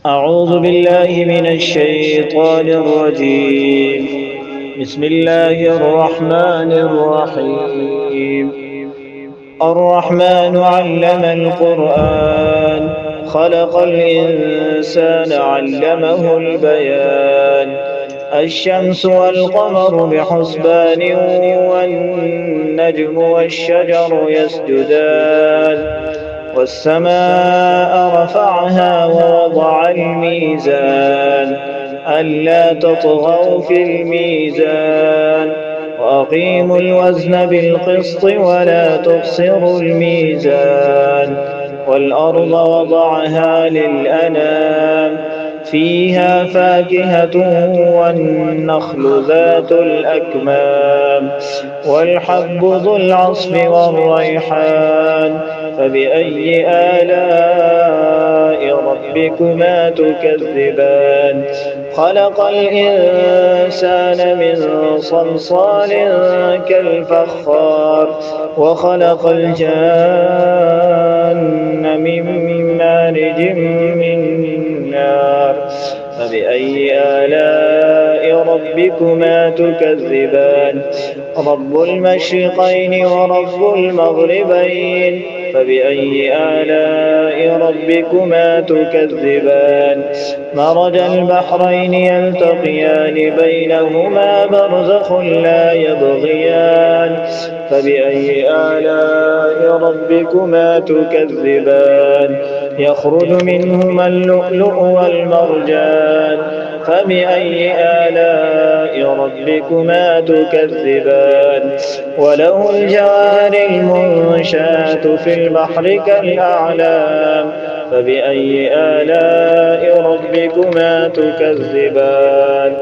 أعوذ بالله من الشيطان الرجيم. بسم الله الرحمن الرحيم. الرحمن علم القرآن، خلق الإنسان علمه البيان. الشمس والقمر بحسبان، والنجم والشجر يسجدان. والسماء رفعها ووضع الميزان، ألا تطغوا في الميزان، وأقيموا الوزن بالقسط ولا تخسروا الميزان. والأرض وضعها للأنام، فيها فاكهة والنخل ذات الأكمام، والحب ذو العصف والريحان. فبأي آلاء ربكما تكذبان؟ خلق الإنسان من صلصال كالفخار، وخلق الجان من مارج من نار. فبأي آلاء ربكما تكذبان؟ رب المشرقين ورب المغربين. فبأي آلاء ربكما تكذبان؟ مرج البحرين يلتقيان، بينهما برزخ لا يبغيان. فبأي آلاء ربكما تكذبان؟ يخرج منهما اللؤلؤ والمرجان. فبأي آلاء ربكما تكذبان؟ وله الجوار المنشآت في البحر كالأعلام. فبأي آلاء ربكما تكذبان؟